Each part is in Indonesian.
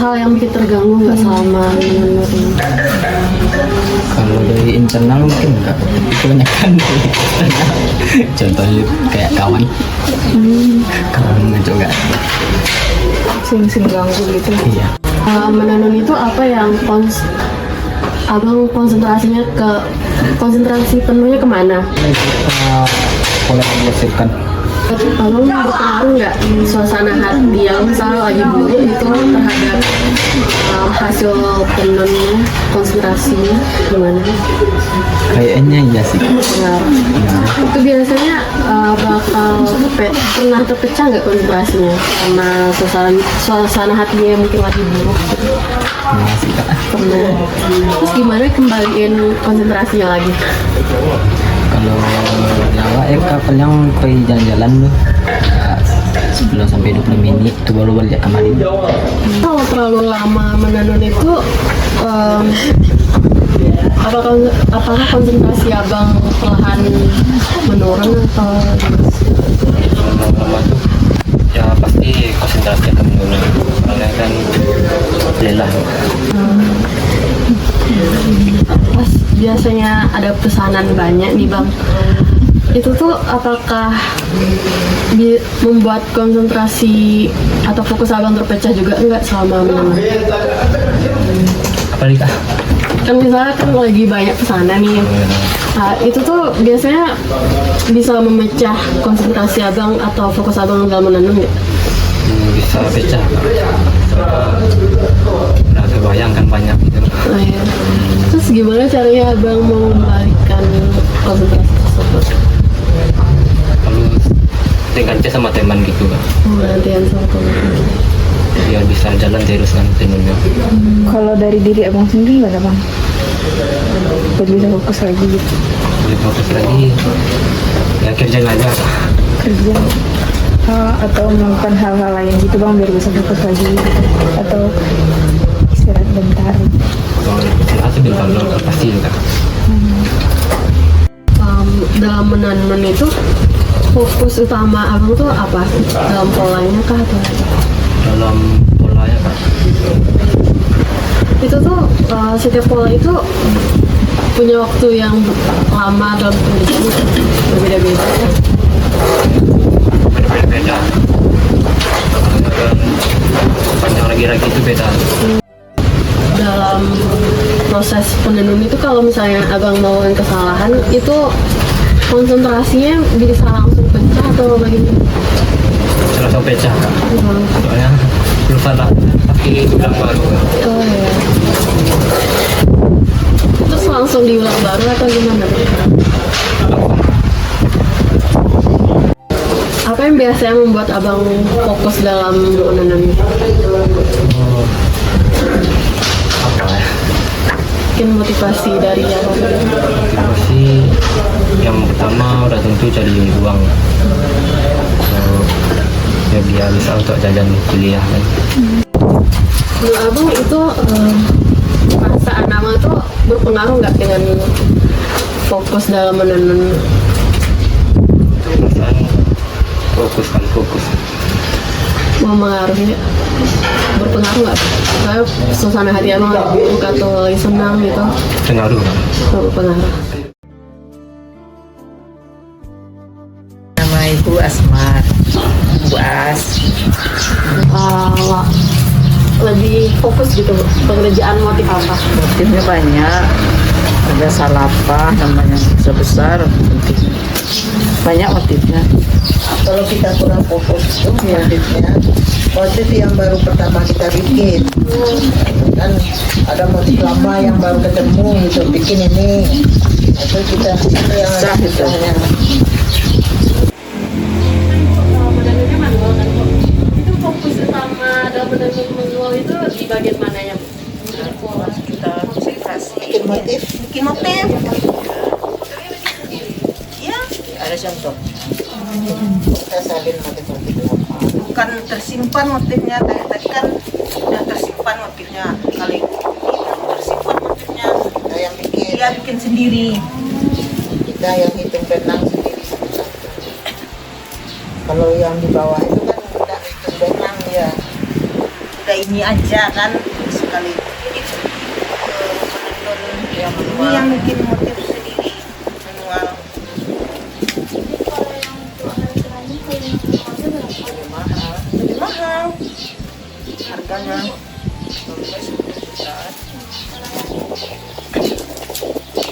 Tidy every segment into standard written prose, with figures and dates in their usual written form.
hal yang bikin terganggu nggak selama menurut? Kalau dari internal mungkin enggak, kebanyakan dari eksternal. Contohnya kayak kawan juga. Sing ganggu gitu. Iya. Menenun itu apa yang abang konsentrasi penuhnya kemana? Kita pola menghasilkan. Abang berpengaruh nggak suasana hati yang misalnya lagi buruk itu terhadap hasil penenunnya, konsentrasinya gimana? Kayaknya iya sih. Pengaruh. Itu biasanya bakal pernah terpecah nggak konsentrasinya karena suasana hatinya yang mungkin lagi buruk gitu? Iya sih Kak. Pernah. Terus gimana kembaliin konsentrasinya lagi? Kalau nyawa kapal yang pergi jalan-jalan tuh 10 sampai 20 menit itu baru balik kembali. Kalau terlalu lama menenun itu apakah konsentrasi abang perlahan menurun atau lama-lama tuh ya pasti konsentrasi akan menurun karena kan lelah. pas biasanya ada pesanan banyak nih bang, itu tuh apakah membuat konsentrasi atau fokus abang terpecah juga enggak selama menenun? Apalagi Kak? Kan misalnya kan lagi banyak pesanan nih, nah, itu tuh biasanya bisa memecah konsentrasi abang atau fokus abang dalam menenun nggak? Bisa pecah udah kebayangkan banyak gitu. Oh, iya. Terus gimana caranya abang mau membalikan konsentrasi tersebut? Kalau ganti sama teman gitu Kak, Gantian sama teman. biar bisa jalan terus kan tenunnya. Kalau dari diri abang sendiri gimana bang? Biar bisa fokus lagi gitu. Lebih fokus lagi ya kerjain aja Kak. Kerja atau melakukan hal-hal lain gitu bang biar bisa fokus lagi gitu. Atau istirahat bentar. Kalau istirahat sebentar dulu pasti Kak. Dalam menenun itu fokus utama abang tuh apa? Dalam polanya kah atau apa? Dalam polanya Kak, Itu tuh setiap pola itu punya waktu yang lama dalam pendidikan berbeda-beda. berbeda. Panjang lagi itu beda. Dalam proses penenun itu kalau misalnya abang melakukan kesalahan itu konsentrasinya bisa langsung pecah atau bagaimana? Langsung pecah Kak. Soalnya belum salah tapi ulang baru Kak. Oh ya. Terus langsung diulang baru atau gimana? Apa yang biasanya membuat abang fokus dalam menenun? Apa ya? Mungkin motivasi dari apa? Motivasi yang pertama udah tentu cari uang. Ya biar bisa untuk jajan kuliah kan. Menurut abang itu perasaan abang tuh berpengaruh nggak dengan fokus dalam menenun? Perasaan fokus Mempengaruhi, berpengaruh nggak? Kayak suasana hati abang lagi buruk atau lagi senang gitu? pengaruh kan. Berpengaruh. Nama Ibu Asmar, Bu As. Lebih fokus gitu pekerjaan motif apa? Motifnya banyak, ada salapah namanya besar-besar motifnya. Banyak motifnya. Kalau kita kurang fokus itu motif yang baru pertama kita bikin kan ada motif lama yang baru ketemu gitu bikin ini itu kita yang Sah itu. Menenunnya manual kan kok. Itu fokus utama dalam menenun manual itu di bagian mananya? Kita konsentrasi. bikin motif Ya, ada contoh. kita salin motif-motif lama bukan tersimpan motifnya kayak tadi kan udah tersimpan motifnya kali ini tersimpan motifnya kita yang bikin dia bikin sendiri. kita yang hitung benang sendiri satu-satu. Kalau yang di bawah itu kan udah hitung benang ya sudah ini aja kan sekali. Jadi menenun ini yang bikin motif sendiri manual. Lebih mahal harganya.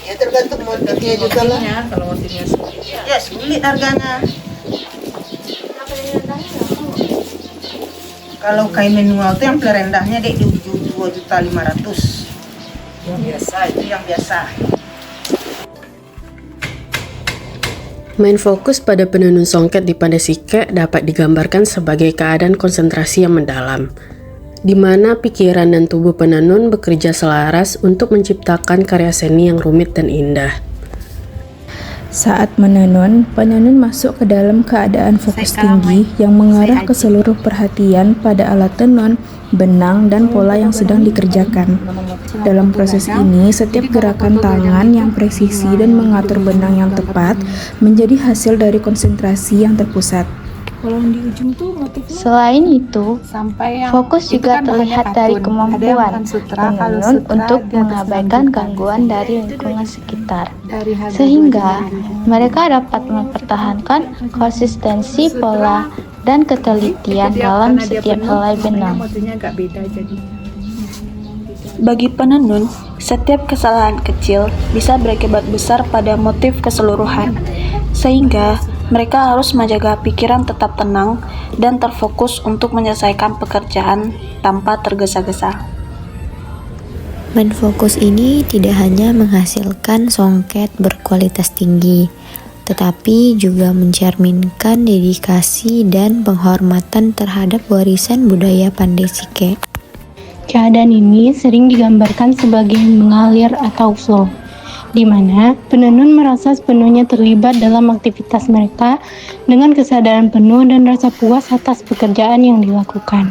Ya tergantung motifnya juga lah. Kalau motifnya sulit Ya sulit harganya. Kalau kain manual itu yang paling rendahnya dek di 2.500.000. yang biasa Itu yang biasa. Main fokus pada penenun songket di Pandai Sike dapat digambarkan sebagai keadaan konsentrasi yang mendalam, di mana pikiran dan tubuh penenun bekerja selaras untuk menciptakan karya seni yang rumit dan indah. Saat menenun, penenun masuk ke dalam keadaan fokus tinggi yang mengarah ke seluruh perhatian pada alat tenun, benang, dan pola yang sedang dikerjakan. Dalam proses ini, setiap gerakan tangan yang presisi dan mengatur benang yang tepat menjadi hasil dari konsentrasi yang terpusat. Kalau yang di ujung tuh motifnya Selain itu, sampai yang fokus itu juga kan bahannya terlihat dari katun. Ada yang kemampuan bukan sutra, kalau penenun sutra untuk di atas mengabaikan rambut. gangguan dari lingkungan sekitar, Dari harga sehingga 2 juta. mereka dapat mempertahankan konsistensi pola dan ketelitian dalam setiap helai benang. Motifnya agak beda jadi. Bagi penenun, setiap kesalahan kecil bisa berakibat besar pada motif keseluruhan, sehingga mereka harus menjaga pikiran tetap tenang dan terfokus untuk menyelesaikan pekerjaan tanpa tergesa-gesa. Main fokus ini tidak hanya menghasilkan songket berkualitas tinggi, tetapi juga mencerminkan dedikasi dan penghormatan terhadap warisan budaya Pandai Sike. Keadaan ini sering digambarkan sebagai mengalir atau flow, di mana penenun merasa sepenuhnya terlibat dalam aktivitas mereka dengan kesadaran penuh dan rasa puas atas pekerjaan yang dilakukan.